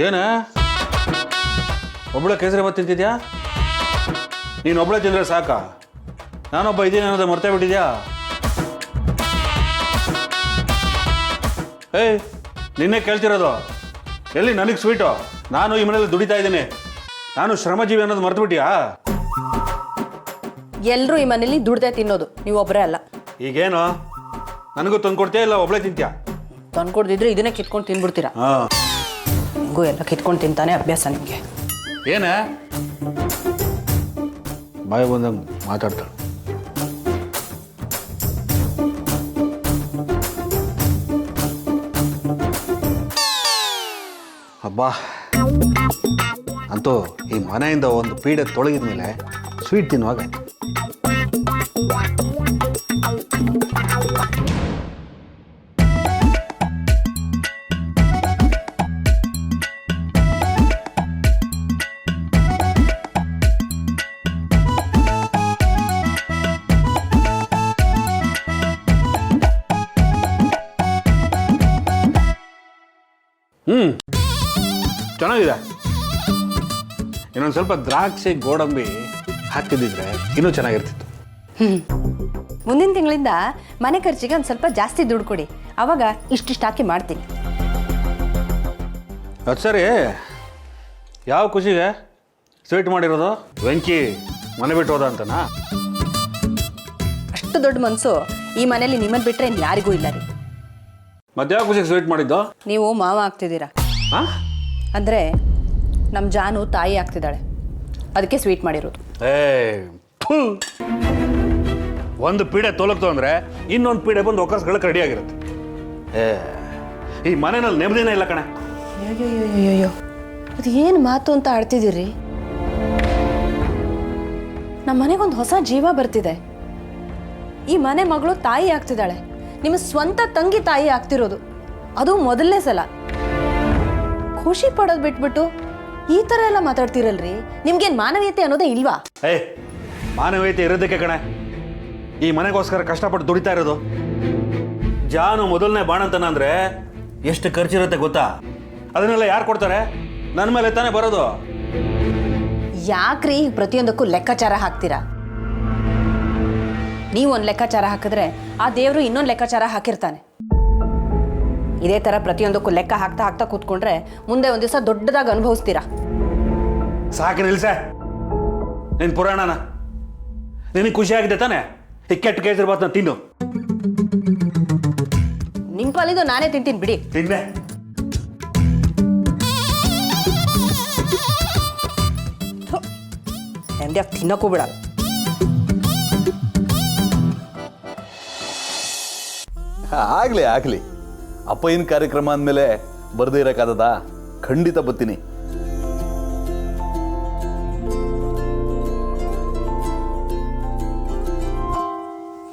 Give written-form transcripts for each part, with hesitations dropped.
ಏನ ಒಬ್ಬಳೆ ಕೇಸರಿ ಬಾತ್ ತಿಂತಿದ್ಯಾ? ನೀನು ಒಬ್ಬಳೆ ತಿಂದರೆ ಸಾಕಾ? ನಾನೊಬ್ಬ ಇದ್ದೀನಿ ಅನ್ನೋದು ಮರ್ತೇ ಬಿಟ್ಟಿದ್ಯಾ? ಏಯ್, ನಿನ್ನೆ ಕೇಳ್ತಿರೋದು ಎಲ್ಲಿ ನನಗೆ ಸ್ವೀಟು? ನಾನು ಈ ಮನೇಲಿ ದುಡಿತಾ ಇದ್ದೀನಿ. ನಾನು ಶ್ರಮಜೀವಿ ಅನ್ನೋದು ಮರ್ತು ಬಿಟ್ಟಿಯಾ? ಎಲ್ಲರೂ ಈ ಮನೇಲಿ ದುಡ್ದೇ ತಿನ್ನೋದು, ನೀವು ಒಬ್ಬರೇ ಅಲ್ಲ. ಈಗೇನು ನನಗೂ ತಂದ್ಕೊಡ್ತೀಯಾ ಇಲ್ಲ ಒಬ್ಬಳೆ ತಿಂತ್ಯಾ? ತಂದ್ಕೊಡ್ದಿದ್ರೆ ಇದನ್ನೇ ಕಿತ್ಕೊಂಡು ತಿನ್ಬಿಡ್ತೀರಾ. ಹಾಂ, ಹಿಂಗೂ ಎಲ್ಲ ಕಿತ್ಕೊಂಡು ತಿಂತಾನೆ ಅಭ್ಯಾಸ ನಿಮಗೆ. ಏನ ಬಾಯಿ ಬಂದಂಗೆ ಮಾತಾಡ್ತಾಳೆ. ಅಬ್ಬಾ, ಅಂತೂ ಈ ಮನೆಯಿಂದ ಒಂದು ಪೀಡೆ ತೊಳಗಿದ ಮೇಲೆ ಸ್ವೀಟ್ ತಿನ್ನುವಾಗ ಚೆನ್ನಾಗಿದೆ. ಇನ್ನೊಂದು ಸ್ವಲ್ಪ ದ್ರಾಕ್ಷಿ ಗೋಡಂಬಿ ಹಾಕಿದ್ದಿದ್ರೆ ಇನ್ನೂ ಚೆನ್ನಾಗಿರ್ತಿತ್ತು. ಮುಂದಿನ ತಿಂಗಳಿಂದ ಮನೆ ಖರ್ಚಿಗೆ ಒಂದು ಸ್ವಲ್ಪ ಜಾಸ್ತಿ ದುಡ್ಡು ಕೊಡಿ, ಅವಾಗ ಇಷ್ಟಿಷ್ಟು ಹಾಕಿ ಮಾಡ್ತೀನಿ. ಅದು ಸರಿ, ಯಾವ ಖುಷಿಗೆ ಸ್ವೀಟ್ ಮಾಡಿರೋದು? ವೆಂಕಿ ಮನೆ ಬಿಟ್ಟು ಹೋದ ಅಂತನಾ? ಅಷ್ಟು ದೊಡ್ಡ ಮನಸ್ಸು ಈ ಮನೇಲಿ ನಿಮ್ಮನ್ನು ಬಿಟ್ಟರೆ ಯಾರಿಗೂ ಇಲ್ಲ ರೀ. ಮತ್ತೆ ಯಾವ ಖುಷಿಗೆ ಸ್ವೀಟ್ ಮಾಡಿದ್ದು? ನೀವು ಮಾವ ಆಗ್ತಿದ್ದೀರಾ. ಹಾಂ, ಅಂದರೆ ನಮ್ಮ ಜಾನು ತಾಯಿ ಆಗ್ತಿದ್ದಾಳೆ, ಅದಕ್ಕೆ ಸ್ವೀಟ್ ಮಾಡಿರೋದು. ಒಂದು ಪೀಡೆ ತೋಲಕ್ತು ಅಂದರೆ ಇನ್ನೊಂದು ಪೀಡೆ ಬಂದು ಒಕ್ಕರ್ಸ್ಗಳಕ್ಕೆ ರೆಡಿ ಆಗಿರುತ್ತೆ. ಈ ಮನೆಯಲ್ಲಿ ನೆಮ್ಮದಿನೇ ಇಲ್ಲ ಕಣೆ. ಅಯ್ಯೋ, ಅದು ಏನು ಮಾತು ಅಂತ ಆಡ್ತಿದ್ದೀರಿ? ನಮ್ಮ ಮನೆಗೊಂದು ಹೊಸ ಜೀವ ಬರ್ತಿದೆ. ಈ ಮನೆ ಮಗಳು ತಾಯಿ ಆಗ್ತಿದ್ದಾಳೆ, ನಿಮ್ಮ ಸ್ವಂತ ತಂಗಿ ತಾಯಿ ಆಗ್ತಿರೋದು, ಅದು ಮೊದಲನೇ ಸಲ. ಖುಷಿ ಪಡೋದು ಬಿಟ್ಬಿಟ್ಟು ಈ ಥರ ಎಲ್ಲ ಮಾತಾಡ್ತಿರಲ್ರಿ. ನಿಮ್ಗೇನು ಮಾನವೀಯತೆ ಅನ್ನೋದೇ ಇಲ್ವಾ? ಮಾನವೀಯತೆ ಇರೋದಕ್ಕೆ ಕಣೆ ಈ ಮನೆಗೋಸ್ಕರ ಕಷ್ಟಪಟ್ಟು ದುಡಿತಾ ಇರೋದು. ಜಾನು ಮೊದಲನೇ ಬಾಣಂತನ ಅಂದರೆ ಎಷ್ಟು ಖರ್ಚಿರುತ್ತೆ ಗೊತ್ತಾ? ಅದನ್ನೆಲ್ಲ ಯಾರು ಕೊಡ್ತಾರೆ? ನನ್ನ ಮೇಲೆ ತಾನೇ ಬರೋದು. ಯಾಕ್ರಿ ಪ್ರತಿಯೊಂದಕ್ಕೂ ಲೆಕ್ಕಾಚಾರ ಹಾಕ್ತೀರಾ? ನೀವು ಒಂದು ಲೆಕ್ಕಾಚಾರ ಹಾಕಿದ್ರೆ ಆ ದೇವರು ಇನ್ನೊಂದು ಲೆಕ್ಕಾಚಾರ ಹಾಕಿರ್ತಾನೆ. ಇದೇ ಥರ ಪ್ರತಿಯೊಂದಕ್ಕೂ ಲೆಕ್ಕ ಹಾಕ್ತಾ ಹಾಕ್ತಾ ಕೂತ್ಕೊಂಡ್ರೆ ಮುಂದೆ ಒಂದು ದಿವಸ ದೊಡ್ಡದಾಗಿ ಅನುಭವಿಸ್ತೀರಾ. ಸಾಕು ನಿಲ್ಸೆ ನಿನ್ನ ಪುರಾಣನ. ನಿನಗೆ ಖುಷಿ ಆಗಿದೆ ತಾನೆ ಈ ಕೆಟ್ಟ ಕೇಸರಿ ಬಾತ್ನ ತಿನ್ನು. ನಿಮ್ಮ ಪಾಲಿದು ನಾನೇ ತಿಂತೀನಿ ಬಿಡಿ. ತಿನ್ನೆ. ಎಂದ್ಯಾಕೆ ತಿನ್ನಕ್ಕೂ ಬಿಡ. ಆಗ್ಲಿ ಅಪ್ಪಯ್ಯನ ಕಾರ್ಯಕ್ರಮ ಅಂದಮೇಲೆ ಬರದೇ ಇರೋಕ್ಕಾಗದ? ಖಂಡಿತ ಬರ್ತೀನಿ.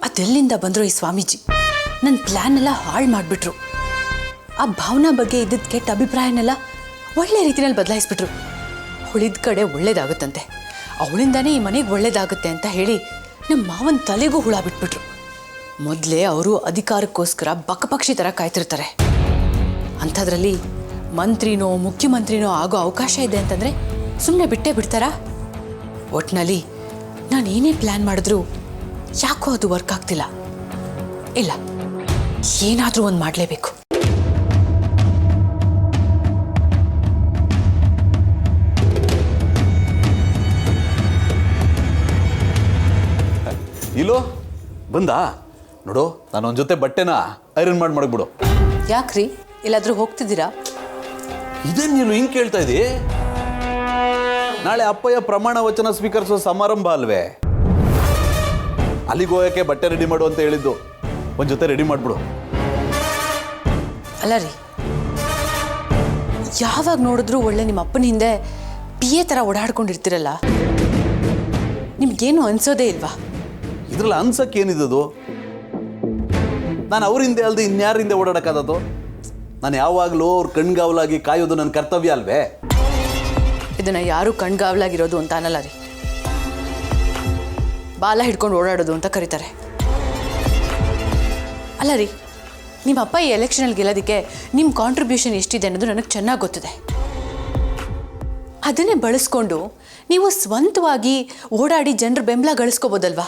ಅದೆಲ್ಲಿಂದ ಬಂದ್ರು ಈ ಸ್ವಾಮೀಜಿ? ನನ್ನ ಪ್ಲ್ಯಾನ್ ಎಲ್ಲ ಹಾಳು ಮಾಡಿಬಿಟ್ರು. ಆ ಭಾವನಾ ಬಗ್ಗೆ ಇದ್ದಿದ್ದ ಕೆಟ್ಟ ಅಭಿಪ್ರಾಯನೆಲ್ಲ ಒಳ್ಳೆ ರೀತಿಯಲ್ಲಿ ಬದಲಾಯಿಸ್ಬಿಟ್ರು. ಉಳಿದ ಕಡೆ ಒಳ್ಳೇದಾಗುತ್ತಂತೆ, ಅವಳಿಂದಾನೇ ಈ ಮನೆಗೆ ಒಳ್ಳೇದಾಗುತ್ತೆ ಅಂತ ಹೇಳಿ ನಮ್ಮ ಮಾವನ ತಲೆಗೂ ಹುಳ ಬಿಟ್ಬಿಟ್ರು. ಮೊದಲೇ ಅವರು ಅಧಿಕಾರಕ್ಕೋಸ್ಕರ ಬಕಪಕ್ಷಿ ಥರ ಕಾಯ್ತಿರ್ತಾರೆ. ಅಂಥದ್ರಲ್ಲಿ ಮಂತ್ರಿನೋ ಮುಖ್ಯಮಂತ್ರಿನೋ ಆಗೋ ಅವಕಾಶ ಇದೆ ಅಂತಂದರೆ ಸುಮ್ಮನೆ ಬಿಟ್ಟೇ ಬಿಡ್ತಾರಾ? ಒಟ್ಟಿನಲ್ಲಿ ನಾನು ಏನೇ ಪ್ಲ್ಯಾನ್ ಮಾಡಿದ್ರೂ ಯಾಕೋ ಅದು ವರ್ಕ್ ಆಗ್ತಿಲ್ಲ. ಇಲ್ಲ, ಏನಾದರೂ ಒಂದು ಮಾಡಲೇಬೇಕು. ಇಲ್ಲೋ ಬಂದಾ ನೋಡು, ನಾನು ಒಂದು ಜೊತೆ ಬಟ್ಟೆನ ಐರನ್ ಮಾಡಿ ಮಡಗ್ಬಿಡು. ಯಾಕ್ರಿ, ಎಲ್ಲಾದರೂ ಹೋಗ್ತಿದ್ದೀರಾ? ಇದೇನು ನೀನು ಹಿಂಗೆ ಕೇಳ್ತಾ ಇದ್ದೀ? ನಾಳೆ ಅಪ್ಪಯ್ಯ ಪ್ರಮಾಣ ವಚನ ಸ್ವೀಕರಿಸೋ ಸಮಾರಂಭ ಅಲ್ವೇ? ಅಲ್ಲಿಗೆ ಹೋಗೋಕ್ಕೆ ಬಟ್ಟೆ ರೆಡಿ ಮಾಡು ಅಂತ ಹೇಳಿದ್ದು. ಒಂದು ಜೊತೆ ರೆಡಿ ಮಾಡಿಬಿಡು. ಅಲ್ಲ ರೀ, ಯಾವಾಗ ನೋಡಿದ್ರೂ ಒಳ್ಳೆ ನಿಮ್ಮ ಅಪ್ಪನ ಹಿಂದೆ ಪಿಯೆ ಥರ ಓಡಾಡ್ಕೊಂಡಿರ್ತೀರಲ್ಲ, ನಿಮ್ಗೇನು ಅನ್ಸೋದೇ ಇಲ್ವಾ? ಇದ್ರಲ್ಲಿ ಅನ್ಸಕ್ಕೆ ಏನಿದ್ದದು? ನಾನು ಅವ್ರ ಹಿಂದೆ ಅಲ್ಲದೆ ಇನ್ಯಾರ ಹಿಂದೆ ಓಡಾಡೋಕ್ಕಾದದು? ನಾನು ಯಾವಾಗಲೂ ಅವ್ರ ಕಣ್ಗಾವಲಾಗಿ ಕಾಯೋದು ನನ್ನ ಕರ್ತವ್ಯ ಅಲ್ವೇ? ಇದನ್ನು ಯಾರೂ ಕಣ್ಗಾವಲಾಗಿರೋದು ಅಂತ ಅನ್ನಲ್ಲ ರೀ, ಬಾಲ ಹಿಡ್ಕೊಂಡು ಓಡಾಡೋದು ಅಂತ ಕರೀತಾರೆ. ಅಲ್ಲ ರೀ, ನಿಮ್ಮ ಅಪ್ಪ ಈ ಎಲೆಕ್ಷನಲ್ಲಿ ಗೆಲ್ಲೋದಕ್ಕೆ ನಿಮ್ಮ ಕಾಂಟ್ರಿಬ್ಯೂಷನ್ ಎಷ್ಟಿದೆ ಅನ್ನೋದು ನನಗೆ ಚೆನ್ನಾಗಿ ಗೊತ್ತಿದೆ. ಅದನ್ನೇ ಬಳಸ್ಕೊಂಡು ನೀವು ಸ್ವಂತವಾಗಿ ಓಡಾಡಿ ಜನರ ಬೆಂಬಲ ಗಳಿಸ್ಕೋಬೋದಲ್ವಾ?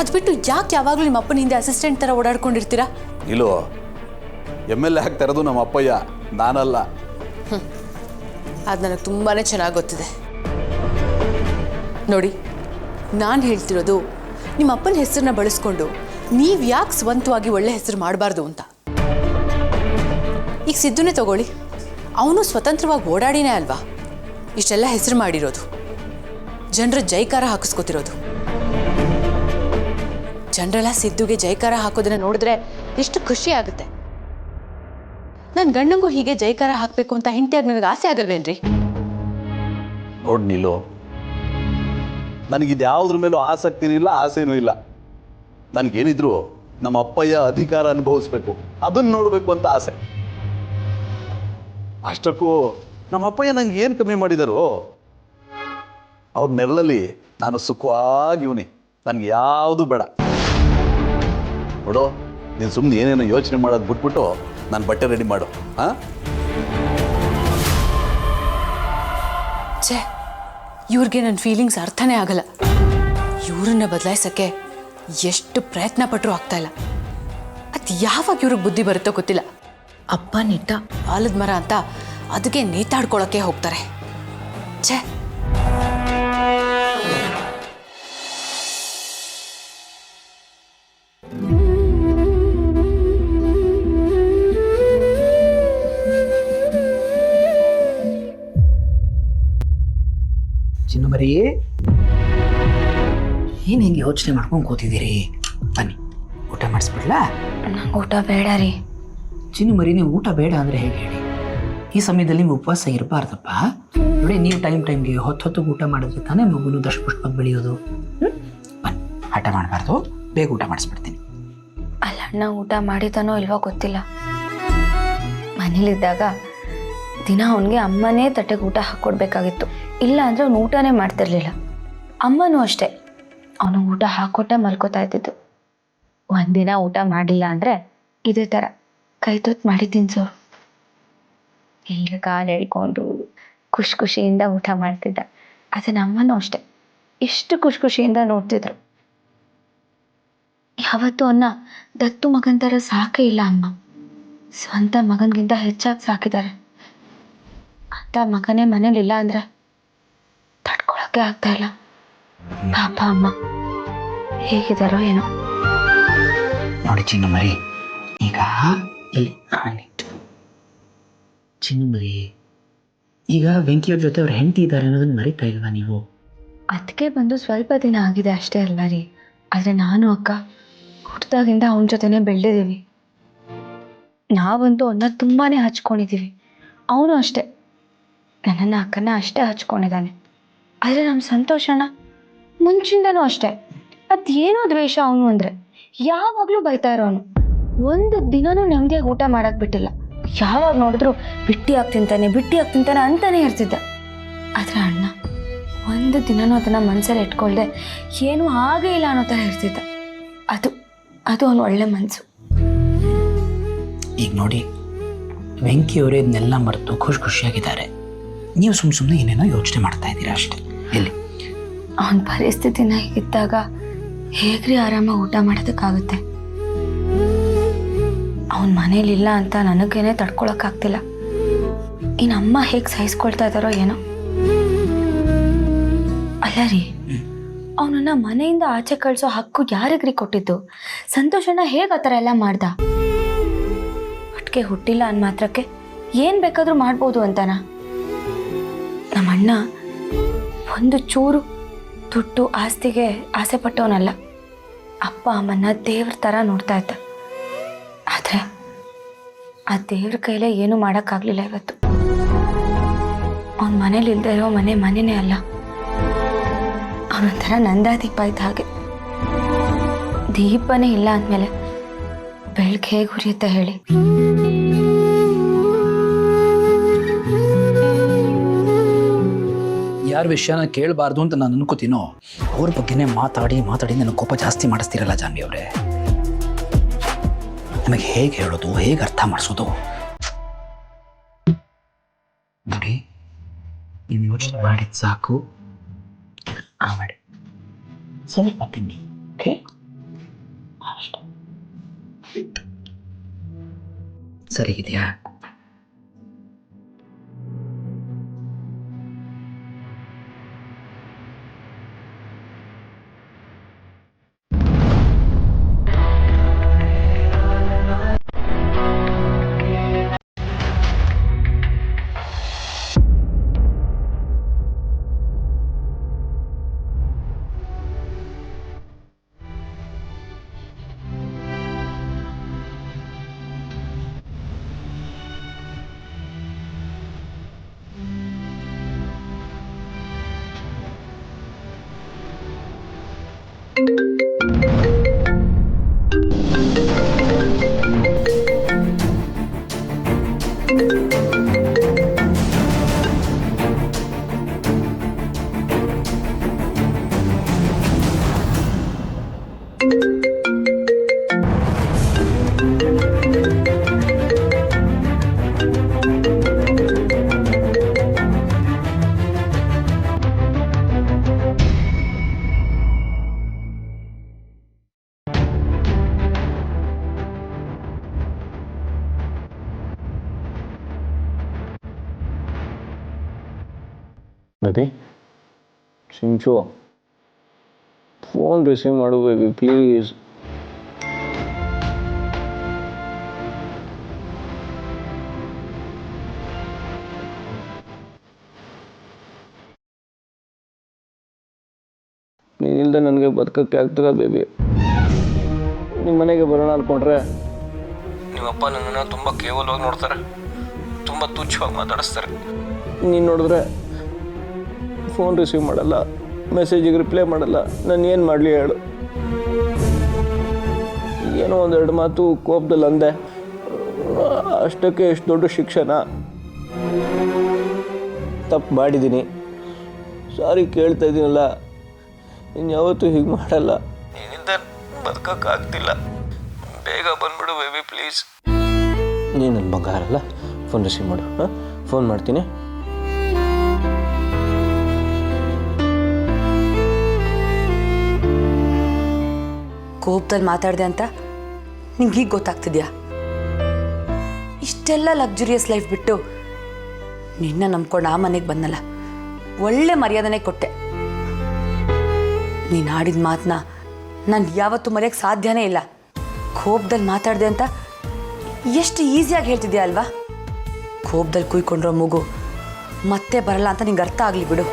ಅದು ಬಿಟ್ಟು ಯಾಕೆ ಯಾವಾಗಲೂ ನಿಮ್ಮ ಅಪ್ಪನ ಹಿಂದೆ ಅಸಿಸ್ಟೆಂಟ್ ಥರ ಓಡಾಡ್ಕೊಂಡಿರ್ತೀರಾ? ಇಲ್ಲೋ MLA ಆಗ್ತಾ ಇರೋದು ನಮ್ಮ ಅಪ್ಪಯ್ಯ, ನಾನಲ್ಲ. ಅದು ನನಗೆ ತುಂಬಾ ಚೆನ್ನಾಗಿ ಗೊತ್ತಿದೆ. ನೋಡಿ, ನಾನು ಹೇಳ್ತಿರೋದು ನಿಮ್ಮ ಅಪ್ಪನ ಹೆಸರನ್ನ ಬಳಸ್ಕೊಂಡು ನೀವು ಯಾಕೆ ಸ್ವಂತವಾಗಿ ಒಳ್ಳೆ ಹೆಸರು ಮಾಡಬಾರ್ದು ಅಂತ. ಈಗ ಸಿದ್ದುನೇ ತಗೊಳ್ಳಿ, ಅವನು ಸ್ವತಂತ್ರವಾಗಿ ಓಡಾಡಿನೇ ಅಲ್ವಾ ಇಷ್ಟೆಲ್ಲ ಹೆಸರು ಮಾಡಿರೋದು, ಜನರ ಜೈಕಾರ ಹಾಕಿಸ್ಕೊತಿರೋದು. ಜನರೆಲ್ಲ ಸಿದ್ದುಗೆ ಜೈಕಾರ ಹಾಕೋದನ್ನ ನೋಡಿದ್ರೆ ಎಷ್ಟು ಖುಷಿ ಆಗುತ್ತೆ. ನನ್ನ ಗಂಡಂಗೂ ಹೀಗೆ ಜೈಕಾರ ಹಾಕಬೇಕು ಅಂತ ಹೆಂಡತಿಯಾಗಿ ನನಗೆ ಆಸೆ ಆಗಲ್ವೇನ್ರಿ? ನೋಡ್ ನೀಲು, ನನಗಿದು ಯಾವುದ್ರ ಮೇಲೂ ಆಸಕ್ತಿನೂ ಇಲ್ಲ, ಆಸೆನೂ ಇಲ್ಲ. ನನಗೇನಿದ್ರು ನಮ್ಮ ಅಪ್ಪಯ್ಯ ಅಧಿಕಾರ ಅನುಭವಿಸ್ಬೇಕು, ಅದನ್ನ ನೋಡಬೇಕು ಅಂತ ಆಸೆ. ಅಷ್ಟಕ್ಕೂ ನಮ್ಮ ಅಪ್ಪಯ್ಯ ನಂಗೆ ಏನು ಕಮ್ಮಿ ಮಾಡಿದರು? ಅವ್ರ ನೆರಳಲ್ಲಿ ನಾನು ಸುಖವಾಗಿವ್ನಿ, ನನಗೆ ಯಾವುದು ಬೇಡ. ನೋಡು, ನೀನು ಸುಮ್ಮನೆ ಏನೇನೋ ಯೋಚನೆ ಮಾಡೋದು ಬಿಟ್ಬಿಟ್ಟು ನಾನು ಬಟ್ಟೆ ರೆಡಿ ಮಾಡು. ಹಾಂ, ಛೇ, ಇವ್ರಿಗೆ ನನ್ನ ಫೀಲಿಂಗ್ಸ್ ಅರ್ಥನೇ ಆಗಲ್ಲ. ಇವ್ರನ್ನ ಬದಲಾಯಿಸೋಕ್ಕೆ ಎಷ್ಟು ಪ್ರಯತ್ನ ಪಟ್ಟರೂ ಆಗ್ತಾ ಇಲ್ಲ. ಅದು ಯಾವಾಗ ಇವ್ರಿಗೆ ಬುದ್ಧಿ ಬರುತ್ತೋ ಗೊತ್ತಿಲ್ಲ. ಅಪ್ಪ ನಿಟ್ಟ ಆಲದ ಮರ ಅಂತ ಅದಕ್ಕೆ ನೇತಾಡ್ಕೊಳ್ಳೋಕ್ಕೆ ಹೋಗ್ತಾರೆ. ಛೇ, ಚಿನ್ನು ಬರೀ ಏನು ಹಿಂಗೆ ಯೋಚನೆ ಮಾಡ್ಕೊಂಡು ಕೂತಿದ್ದೀರಿ? ಬನ್ನಿ ಊಟ ಮಾಡಿಸ್ಬಿಡ್ಲಾ? ನಂಗೆ ಊಟ ಬೇಡ ರೀ. ಚಿನ್ನು ಮರಿ, ನೀವು ಊಟ ಬೇಡ ಅಂದರೆ ಹೇಗೆ ಹೇಳಿ? ಈ ಸಮಯದಲ್ಲಿ ನೀವು ಉಪವಾಸ ಇರಬಾರ್ದಪ್ಪ. ನೋಡಿ, ನೀವು ಟೈಮ್ಗೆ ಹೊತ್ತಿಗೆ ಊಟ ಮಾಡಿದ್ರೆ ತಾನೇ ಮಗುನು ದಶಪುಷ್ಪಕ್ಕೆ ಬೆಳೆಯೋದು. ಬನ್ನಿ, ಹಠ ಮಾಡಬಾರ್ದು, ಬೇಗ ಊಟ ಮಾಡಿಸ್ಬಿಡ್ತೀನಿ. ಅಲ್ಲ, ಅಣ್ಣ ಊಟ ಮಾಡಿದಾನೋ ಇಲ್ವೋ ಗೊತ್ತಿಲ್ಲ. ಮನೇಲಿದ್ದಾಗ ದಿನ ಅವನಿಗೆ ಅಮ್ಮನೇ ತಟ್ಟೆಗೆ ಊಟ ಹಾಕ್ಕೊಡ್ಬೇಕಾಗಿತ್ತು. ಇಲ್ಲ ಅಂದರೆ ಅವ್ನು ಊಟನೇ ಮಾಡ್ತಿರ್ಲಿಲ್ಲ. ಅಮ್ಮನೂ ಅಷ್ಟೇ, ಅವನು ಊಟ ಹಾಕ್ಕೊಟ್ಟೆ ಮಲ್ಕೋತಾ ಇದ್ದಿದ್ದು. ಒಂದಿನ ಊಟ ಮಾಡಿಲ್ಲ ಅಂದರೆ ಇದೇ ಥರ ಕೈ ತುತ್ತು ಮಾಡಿ ತಿನ್ಸೋರು. ಎಲ್ಲರ ಕಾಲು ಎಳ್ಕೊಂಡು ಖುಷಿಯಿಂದ ಊಟ ಮಾಡ್ತಿದ್ದ. ಅದನ್ನ ಅಮ್ಮನೂ ಅಷ್ಟೆ, ಎಷ್ಟು ಖುಷಿಯಿಂದ ನೋಡ್ತಿದ್ರು. ಯಾವತ್ತೂ ಅವನ್ನ ದತ್ತು ಮಗನ ಥರ ಸಾಕೇ ಇಲ್ಲ ಅಮ್ಮ. ಸ್ವಂತ ಮಗನಿಗಿಂತ ಹೆಚ್ಚಾಗಿ ಸಾಕಿದ್ದಾರೆ. ಅಂತ ಮಗನೇ ಮನೇಲಿಲ್ಲ ಅಂದರೆ ತಡ್ಕೊಳಕ್ಕೆ ಆಗ್ತಾ ಇಲ್ಲ. ಪಾಪ ಅಮ್ಮ ಹೇಗಿದ್ದಾರೋ ಏನೋ. ನೋಡಿ ಚಿನ್ನು ಮರಿ, ಈಗ ಇಲ್ಲಿ ಚಿನ್ನು ಮರಿ, ಈಗ ವೆಂಕಿಯವ್ರ ಜೊತೆ ಅವ್ರ ಹೆಂಡತಿ ಇದ್ದಾರೆ ಅನ್ನೋದನ್ನ ಮರಿತಾ ಇಲ್ವಾ ನೀವು? ಅದಕ್ಕೆ ಬಂದು ಸ್ವಲ್ಪ ದಿನ ಆಗಿದೆ ಅಷ್ಟೇ ಅಲ್ಲ ರೀ. ಆದರೆ ನಾನು ಅಕ್ಕ ಹುಟ್ಟಿದಾಗಿಂದ ಅವನ ಜೊತೆನೇ ಬೆಳೆದಿದ್ದೀವಿ. ನಾವಂತೂ ಅವನ್ನ ತುಂಬಾ ಹಚ್ಕೊಂಡಿದ್ದೀವಿ. ಅವನು ಅಷ್ಟೇ, ನನ್ನನ್ನು ಅಕ್ಕನ ಅಷ್ಟೇ ಹಚ್ಕೊಂಡಿದ್ದಾನೆ. ಆದರೆ ನಮ್ಮ ಸಂತೋಷನ ಮುಂಚಿಂದನೂ ಅಷ್ಟೇ. ಅದೇನೋ ದ್ವೇಷ ಅವನು ಅಂದರೆ ಯಾವಾಗಲೂ ಬೈತಾ ಇರೋನು. ಒಂದು ದಿನನೂ ನೆಮ್ಮದಿಯಾಗಿ ಊಟ ಮಾಡೋಕ್ಕೆ ಬಿಟ್ಟಿಲ್ಲ. ಯಾವಾಗ ನೋಡಿದ್ರು ಬಿಟ್ಟಿಯಾಗಿ ತಿಂತಾನೆ ಅಂತಾನೆ ಇರ್ತಿದ್ದ. ಆದರೆ ಅಣ್ಣ ಒಂದು ದಿನನೂ ಅದನ್ನು ಮನಸ್ಸಲ್ಲಿ ಇಟ್ಕೊಳ್ದೆ ಏನೂ ಹಾಗೇ ಇಲ್ಲ ಅನ್ನೋ ಥರ ಇರ್ತಿದ್ದ. ಅದು ಅವನು ಒಳ್ಳೆ ಮನಸ್ಸು. ಈಗ ನೋಡಿ, ವೆಂಕಿಯವರೇ ಇದನ್ನೆಲ್ಲ ಮರೆತು ಖುಷಿಯಾಗಿದ್ದಾರೆ. ನೀವು ಸುಮ್ಮನೆ ಏನೇನೋ ಯೋಚನೆ ಮಾಡ್ತಾ ಇದ್ದೀರಾ ಅಷ್ಟೇ. ಎಲ್ಲಿ ಅವನ ಪರಿಸ್ಥಿತಿನ ಇದ್ದಾಗ ಹೇಗ್ರಿ ಆರಾಮಾಗಿ ಊಟ ಮಾಡೋದಕ್ಕಾಗುತ್ತೆ? ಅವನ ಮನೇಲಿಲ್ಲ ಅಂತ ನನಗೇನೆ ತಡ್ಕೊಳಕ್ಕಾಗ್ತಿಲ್ಲ. ಇನ್ನು ಅಮ್ಮ ಹೇಗೆ ಸಹಿಸ್ಕೊಳ್ತಾ ಇದ್ದಾರೋ ಏನೋ. ಅಲ್ಲ ರೀ, ಅವನನ್ನ ಮನೆಯಿಂದ ಆಚೆ ಕಳಿಸೋ ಹಕ್ಕು ಯಾರಿಗ್ರಿ ಕೊಟ್ಟಿದ್ದು? ಸಂತೋಷನ ಹೇಗೆ ಆ ಥರ ಎಲ್ಲ ಮಾಡ್ದ? ಒಟ್ಟಿಗೆ ಹುಟ್ಟಿಲ್ಲ ಅಂದ ಮಾತ್ರಕ್ಕೆ ಏನು ಬೇಕಾದರೂ ಮಾಡ್ಬೋದು ಅಂತಾನ? ನಮ್ಮಣ್ಣ ಒಂದು ಚೂರು ದುಡ್ಡು ಆಸ್ತಿಗೆ ಆಸೆ ಪಟ್ಟವನಲ್ಲ. ಅಪ್ಪ ಅಮ್ಮನ್ನ ದೇವ್ರ ಥರ ನೋಡ್ತಾ ಇದ್ದ. ಆದರೆ ಆ ದೇವ್ರ ಕೈಲೇ ಏನೂ ಮಾಡೋಕ್ಕಾಗಲಿಲ್ಲ ಇವತ್ತು. ಅವನ ಮನೇಲಿ ಇಲ್ಲದೆ ಇರೋ ಮನೆನೇ ಅಲ್ಲ. ಅವನೊಂಥರ ನಂದಾದೀಪ ಇದ್ದ ಹಾಗೆ. ದೀಪನೇ ಇಲ್ಲ ಅಂದಮೇಲೆ ಬೆಳಗ್ಗೆ ಹೇಗೆ ಉರಿಯುತ್ತೆ ಹೇಳಿ? ಯಾರ ವಿಷಯನ ಕೇಳಬಾರ್ದು ಅಂತ ನಾನು ಅನ್ಕೋತೀನೋ ಅವ್ರ ಬಗ್ಗೆನೇ ಮಾತಾಡಿ ನನ್ನ ಕೋಪ ಜಾಸ್ತಿ ಮಾಡಿಸ್ತೀರಲ್ಲ ಜಾನ್ವಿ ಅವರೇ. ನಮಗೆ ಹೇಗೆ ಹೇಳೋದು, ಹೇಗೆ ಅರ್ಥ ಮಾಡಿಸೋದು? ನೋಡಿ, ಯೋಚನೆ ಮಾಡಿದ್ದು ಸಾಕು. ಮಾಡಿ ಸ್ವಲ್ಪ ತಿನ್ನಿ. ಓಕೆ, ಅಷ್ಟೇ. ಸರಿ ಇದೆಯಾ? ಬೇಬಿ, ಸಿಂಚು, ಫೋನ್ ರಿಸೀವ್ ಮಾಡು ಬೇಬಿ ಪ್ಲೀಸ್. ನೀನಿಲ್ದೆ ನನಗೆ ಬದುಕಕ್ಕೆ ಆಗ್ತದ ಬೇಬಿ. ನಿಮ್ಮ ಮನೆಗೆ ಬರೋಣ ಅಂದ್ಕೊಂಡ್ರೆ ನಿಮ್ಮಪ್ಪ ನನ್ನನ್ನು ತುಂಬ ಕೇವಲವಾಗಿ ನೋಡ್ತಾರೆ, ತುಂಬ ತುಚ್ಛವಾಗಿ ಮಾತಾಡಿಸ್ತಾರೆ. ನೀನು ನೋಡಿದ್ರೆ ಫೋನ್ ರಿಸೀವ್ ಮಾಡಲ್ಲ, ಮೆಸೇಜಿಗೆ ರಿಪ್ಲೈ ಮಾಡಲ್ಲ. ನಾನು ಏನು ಮಾಡಲಿ ಹೇಳು? ಏನೋ ಒಂದೆರಡು ಮಾತು ಕೋಪದಲ್ಲಿ ಅಂದೆ, ಅಷ್ಟಕ್ಕೆ ಎಷ್ಟು ದೊಡ್ಡ ಶಿಕ್ಷಣ. ತಪ್ಪು ಮಾಡಿದ್ದೀನಿ, ಸಾರಿ ಕೇಳ್ತಾ ಇದ್ದೀನಲ್ಲ. ಇನ್ಯಾವತ್ತೂ ಹೀಗೆ ಮಾಡಲ್ಲ. ಏನಿಂದ ಬದುಕೋಕ್ಕಾಗ್ತಿಲ್ಲ. ಬೇಗ ಬಂದ್ಬಿಡು ಬೇಬಿ ಪ್ಲೀಸ್. ನೀನು ನನ್ನ ಬಂಗಾರ ಅಲ್ಲ, ಫೋನ್ ರಿಸೀವ್ ಮಾಡು. ಹಾಂ, ಫೋನ್ ಮಾಡ್ತೀನಿ. ಕೋಪದಲ್ಲಿ ಮಾತಾಡಿದೆ ಅಂತ ನಿಂಗೆ ಈಗ ಗೊತ್ತಾಗ್ತಿದ್ಯಾ? ಇಷ್ಟೆಲ್ಲ ಲಕ್ಸುರಿಯಸ್ ಲೈಫ್ ಬಿಟ್ಟು ನಿನ್ನ ನಂಬ್ಕೊಂಡು ಆ ಮನೆಗೆ ಬಂದಲ್ಲ, ಒಳ್ಳೆ ಮರ್ಯಾದನೆ ಕೊಟ್ಟೆ. ನೀನು ಆಡಿದ ಮಾತನ್ನ ನಾನು ಯಾವತ್ತೂ ಮರೆಯೋಕ್ಕೆ ಸಾಧ್ಯನೇ ಇಲ್ಲ. ಕೋಪದಲ್ಲಿ ಮಾತಾಡಿದೆ ಅಂತ ಎಷ್ಟು ಈಸಿಯಾಗಿ ಹೇಳ್ತಿದ್ಯಾ ಅಲ್ವಾ? ಕೋಪದಲ್ಲಿ ಕುಯ್ಕೊಂಡ್ರೋ ಮಗು ಮತ್ತೆ ಬರಲ್ಲ ಅಂತ ನಿಂಗೆ ಅರ್ಥ ಆಗಲಿ ಬಿಡು.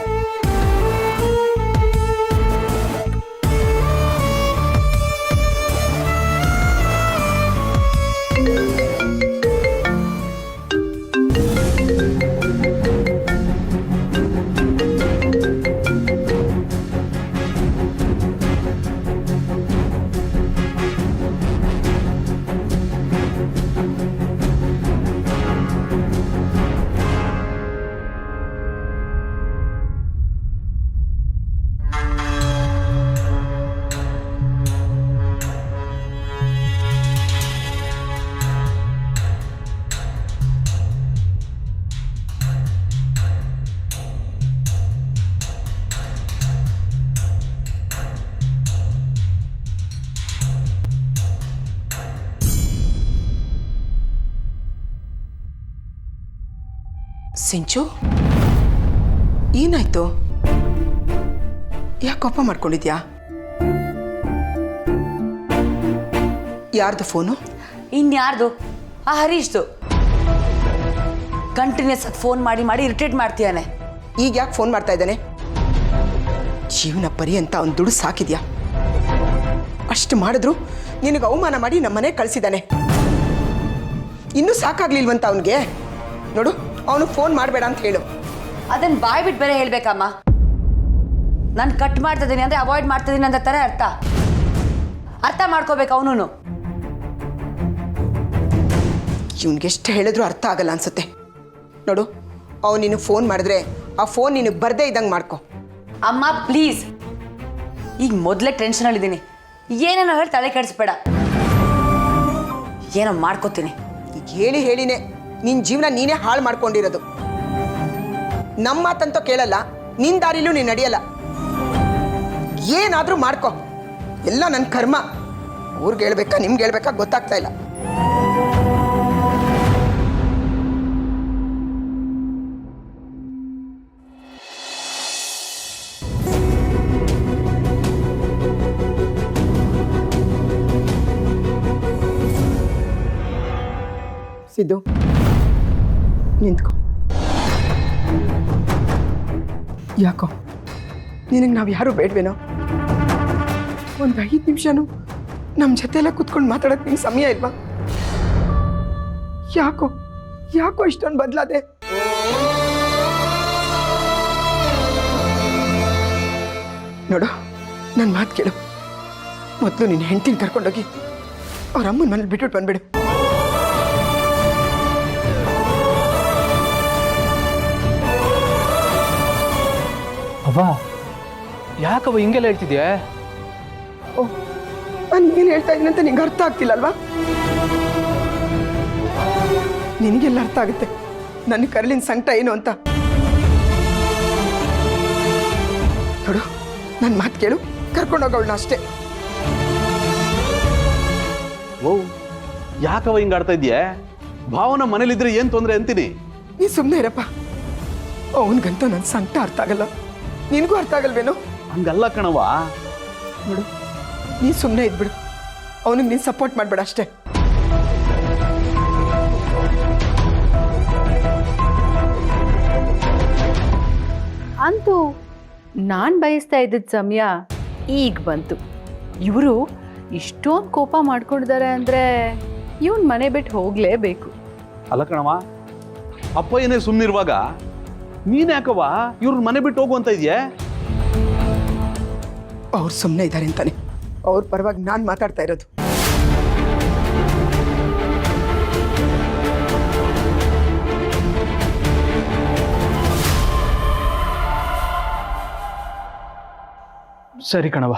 ಸಿಂಚು, ಏನಾಯ್ತು? ಯಾಕೆ ಕೋಪ ಮಾಡ್ಕೊಂಡಿದ್ಯಾ? ಯಾರ್ದು ಫೋನು? ಇನ್ಯಾರ್ದು? ಆ ಹರೀಶ್ದು. ಕಂಟಿನ್ಯೂಸ್ ಆಗಿ ಫೋನ್ ಮಾಡಿ ಮಾಡಿ ಇರಿಟೇಟ್ ಮಾಡ್ತೀಯಾನೆ. ಈಗ ಯಾಕೆ ಫೋನ್ ಮಾಡ್ತಾ ಇದ್ದಾನೆ? ಜೀವನ ಪರ್ಯಂತ ಅವ್ನು ದುಡ್ಡು ಸಾಕಿದ್ಯಾ? ಅಷ್ಟು ಮಾಡಿದ್ರು ನಿನಗೆ ಅವಮಾನ ಮಾಡಿ ನಮ್ಮ ಮನೆಗೆ ಕಳಿಸಿದ್ದಾನೆ. ಇನ್ನೂ ಸಾಕಾಗ್ಲಿಲ್ವಂತ ಅವನಿಗೆ? ನೋಡು, ಅವನು ಫೋನ್ ಮಾಡಬೇಡ ಅಂತ ಹೇಳು. ಅದನ್ನ ಬಾಯ್ ಬಿಟ್ಟು ಬೇರೆ ಹೇಳ್ಬೇಕಮ್ಮ. ನಾನು ಕಟ್ ಮಾಡ್ತಿದ್ದೀನಿ ಅಂದ್ರೆ ಅವಾಯ್ಡ್ ಮಾಡ್ತಿದ್ದೀನಿ ಅಂತ ತರ ಅರ್ಥ ಮಾಡ್ಕೋಬೇಕು ಅವನು. ಇವನ್ಗೆ ಎಷ್ಟು ಹೇಳಿದ್ರು ಅರ್ಥ ಆಗಲ್ಲ ಅನ್ಸುತ್ತೆ. ನೋಡು, ಅವ್ನು ನಿನಗೆ ಫೋನ್ ಮಾಡಿದ್ರೆ ಆ ಫೋನ್ ನಿನಗೆ ಬರದೇ ಇದ್ದಂಗೆ ಮಾಡ್ಕೊ. ಅಮ್ಮ ಪ್ಲೀಸ್, ಈಗ ಮೊದಲೇ ಟೆನ್ಷನಲ್ಲಿದ್ದೀನಿ. ಏನೇನೋ ಹೇಳಿ ತಲೆ ಕೆಡಿಸ್ಬೇಡ. ಏನೋ ಮಾಡ್ಕೋತೀನಿ. ಈಗ ಹೇಳಿನೇ ನಿನ್ನ ಜೀವನ ನೀನೇ ಹಾಳು ಮಾಡ್ಕೊಂಡಿರೋದು. ನಮ್ಮ ಮಾತಂತೂ ಕೇಳಲ್ಲ, ನಿನ್ ದಾರಿಲೂ ನೀನು ನಡೆಯಲ್ಲ. ಏನಾದರೂ ಮಾಡ್ಕೊ, ಎಲ್ಲ ನನ್ನ ಕರ್ಮ. ಊರಿಗೆ ಹೇಳ್ಬೇಕಾ ನಿಮ್ಗೆ ಹೇಳ್ಬೇಕಾ ಗೊತ್ತಾಗ್ತಾ ಇಲ್ಲ. ಸಿದ್ದು, ನಿಂತ್ಕೊ. ಯಾಕೋ ನಿನಗೆ ನಾವು ಯಾರು ಬೇಡವೇನೋ? ಒಂದು 5 ನಿಮಿಷನೂ ನಮ್ಮ ಜೊತೆ ಎಲ್ಲ ಕುತ್ಕೊಂಡು ಮಾತಾಡೋಕ್ಕೆ ನಿಂಗೆ ಸಮಯ ಇಲ್ವಾ? ಯಾಕೋ ಯಾಕೋ ಇಷ್ಟೊಂದು ಬದಲಾದೆ? ನೋಡು, ನನ್ನ ಮಾತು ಕೇಳು. ಮೊದಲು ನಿನ್ನ ಹೆಂಡತಿನ ಕರ್ಕೊಂಡೋಗಿ ಅವ್ರ ಅಮ್ಮನ ಮನೇಲಿ ಬಿಟ್ಬಿಟ್ಟು ಬಂದ್ಬಿಡು. ಅವ್ವ, ಯಾಕವ್ವ ಹಿಂಗೆಲ್ಲ ಹೇಳ್ತಿದ್ಯಾ? ಓ, ನಾನು ಏನು ಹೇಳ್ತಾ ಇದ್ದೀನಿ ಅಂತ ನಿಂಗೆ ಅರ್ಥ ಆಗ್ತಿಲ್ಲಲ್ವಾ? ನಿನಗೆಲ್ಲ ಅರ್ಥ ಆಗುತ್ತೆ ನನ್ನ ಕರಳಿನ ಸಂಕಟ ಏನು ಅಂತ. ನೋಡು, ನನ್ನ ಮಾತು ಕೇಳು, ಕರ್ಕೊಂಡೋಗೋಳನ್ನ ಅಷ್ಟೇ. ಓ, ಯಾಕವ ಹಿಂಗೆ ಆಡ್ತಾ ಇದೆಯಾ? ಭಾವನ ಮನೇಲಿದ್ರೆ ಏನು ತೊಂದರೆ ಅಂತೀನಿ. ನೀ ಸುಮ್ಮನೆ ಇರಪ್ಪ. ಅವನಿಗಂತೂ ನನ್ನ ಸಂಕಟ ಅರ್ಥ ಆಗಲ್ಲ, ನಿನಗೂ ಅರ್ಥ ಆಗಲ್ವೇನೋ? ಹಂಗಲ್ಲ ಕಣವ. ನೋಡು, ನೀ ಸುಮ್ಮನೆ ಇದ್ಬಿಡು, ಅವನಿಗೆ ನೀನು ಸಪೋರ್ಟ್ ಮಾಡಬೇಡ ಅಷ್ಟೇ. ಅಂತೂ ನಾನು ಬಯಸ್ತಾ ಇದ್ದಿದ್ದ ಸಮಯ ಈಗ ಬಂತು. ಇವರು ಇಷ್ಟೊಂದು ಕೋಪ ಮಾಡ್ಕೊಂಡಿದ್ದಾರೆ ಅಂದರೆ ಇವನ್ ಮನೆ ಬಿಟ್ಟು ಹೋಗಲೇಬೇಕು. ಅಲ್ಲ ಕಣವ, ಅಪ್ಪ ಏನೇ ಸುಮ್ಮನಿರುವಾಗ ನೀನ್ ಯಾಕವ ಇವ್ರ ಮನೆ ಬಿಟ್ಟು ಹೋಗುವಂತ ಇದೆಯಾ? ಅವ್ರು ಸುಮ್ಮನೆ ಇದ್ದಾರೆ ಅಂತಾನೆ ಅವ್ರ ಪರವಾಗಿ ನಾನು ಮಾತಾಡ್ತಾ ಇರೋದು. ಸರಿ ಕಣವ,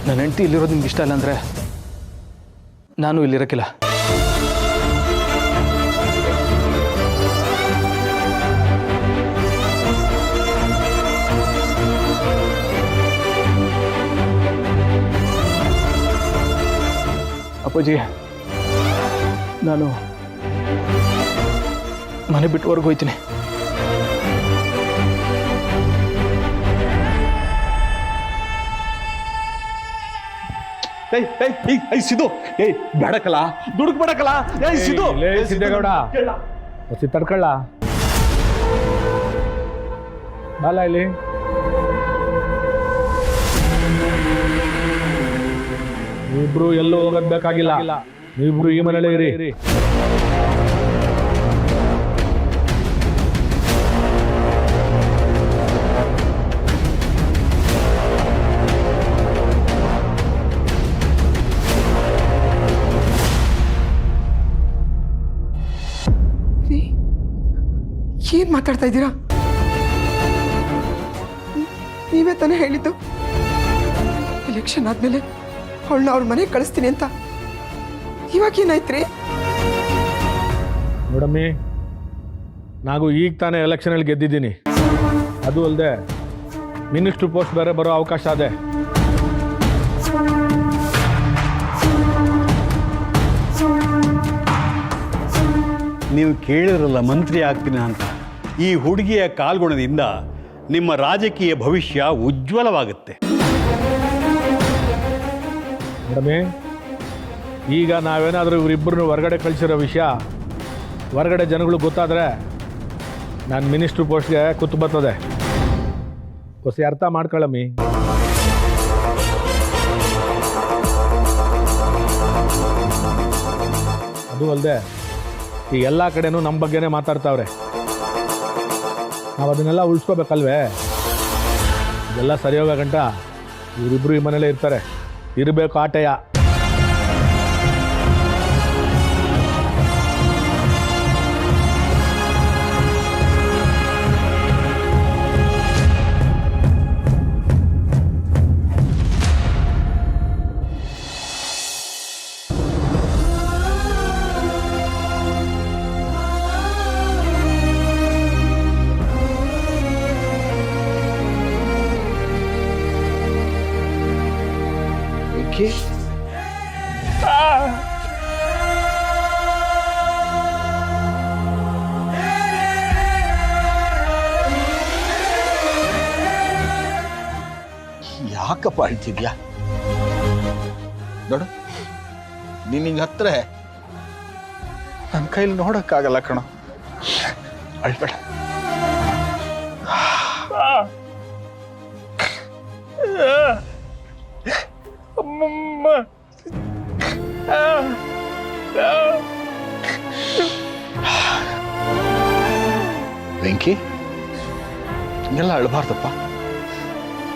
ನನ್ನ ಹೆಂಡತಿ ಇಲ್ಲಿರೋದು ನಿಮ್ಗೆ ಇಷ್ಟ ಇಲ್ಲ ಅಂದರೆ ನಾನು ಇಲ್ಲಿರೋಕ್ಕಿಲ್ಲ. ಅಪ್ಪಾಜಿ, ನಾನು ಮನೆ ಬಿಟ್ಟು ಹೊರಗೆ ಹೋಗ್ತೀನಿ. ಸಿದ್ದು, ಬೇಡಕಲ್ಲ, ದುಡುಕ್ ಬೇಡಕಲ್ಲ. ಸಿದ್ದು, ಸಿದ್ದೇಗೌಡ ತಡ್ಕೊಳ್ಳ ಬಾಲ ಇಲ್ಲಿ. ನೀವಿಬ್ರು ಎಲ್ಲೂ ಹೋಗೋದ್ ಬೇಕಾಗಿಲ್ಲ, ನೀವಿಬ್ರು ಈ ಮನೇಲೇ ಇರಿ. ಏನ್ ಮಾತಾಡ್ತಾ ಇದ್ದೀರಾ? ನೀವೇ ತಾನೇ ಹೇಳಿದ್ದು ಎಲೆಕ್ಷನ್ ಆದ್ಮೇಲೆ ಅವಳನ್ನ ಅವ್ರ ಮನೆಗೆ ಕಳಿಸ್ತೀನಿ ಅಂತ. ಇವಾಗ ಏನಾಯ್ತ್ರಿ? ನೋಡಮ್ಮಿ, ನಾವು ಈಗ ತಾನೇ ಎಲೆಕ್ಷನಲ್ಲಿ ಗೆದ್ದಿದ್ದೀನಿ. ಅದು ಅಲ್ಲದೆ ಮಿನಿಸ್ಟ್ರ್ ಪೋಸ್ಟ್ ಬೇರೆ ಬರೋ ಅವಕಾಶ ಇದೆ. ನೀವು ಕೇಳಿದ್ರಲ್ಲ ಮಂತ್ರಿ ಆಗ್ತೀನಿ ಅಂತ. ಈ ಹುಡುಗಿಯ ಕಾಲ್ಗುಣದಿಂದ ನಿಮ್ಮ ರಾಜಕೀಯ ಭವಿಷ್ಯ ಉಜ್ವಲವಾಗುತ್ತೆ. ಮೇಡಮೇ, ಈಗ ನಾವೇನಾದರೂ ಇವರಿಬ್ಬರನ್ನು ಹೊರಗಡೆ ಕಳಿಸಿರೋ ವಿಷಯ ಹೊರಗಡೆ ಜನಗಳು ಗೊತ್ತಾದರೆ ನಾನು ಮಿನಿಸ್ಟ್ರ್ ಪೋಸ್ಟ್ಗೆ ಕೂತು ಬರ್ತದೆ. ಹೊಸ ಅರ್ಥ ಮಾಡ್ಕೊಳ್ಳಮ್ಮಿ. ಅದು ಅಲ್ಲದೆ ಈ ಎಲ್ಲ ಕಡೆನೂ ನಮ್ಮ ಬಗ್ಗೆನೇ ಮಾತಾಡ್ತಾವ್ರೆ. ನಾವು ಅದನ್ನೆಲ್ಲ ಉಳಿಸ್ಕೋಬೇಕಲ್ವೇ? ಇದೆಲ್ಲ ಸರಿ ಹೋಗೋ ಗಂಟ ಇವರಿಬ್ಬರು ಈ ಮನೇಲೇ ಇರ್ತಾರೆ. ಇರಬೇಕು ಆಟೆಯ. ವೆಂಕಿ ಯಾಕಪ್ಪ ಅಳ್ತಿದ್ಯಾ? ನೋಡು, ನೀನ್ ಹಿಂಗ ಹತ್ರ ನನ್ನ ಕೈಲಿ ನೋಡಕ್ಕಾಗಲ್ಲ ಕಣ. ಅಳ್ಬೇಡ. ವೆಂಕಿ, ಹಿಂಗೆಲ್ಲ ಅಳಬಾರ್ದಪ್ಪ.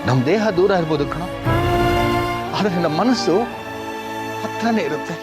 ನಮ್ಮ ದೇಹ ದೂರ ಇರ್ಬೋದು ಕಣ, ಆದರೆ ನಮ್ಮ ಮನಸ್ಸು ಹತ್ರನೇ ಇರುತ್ತೆ.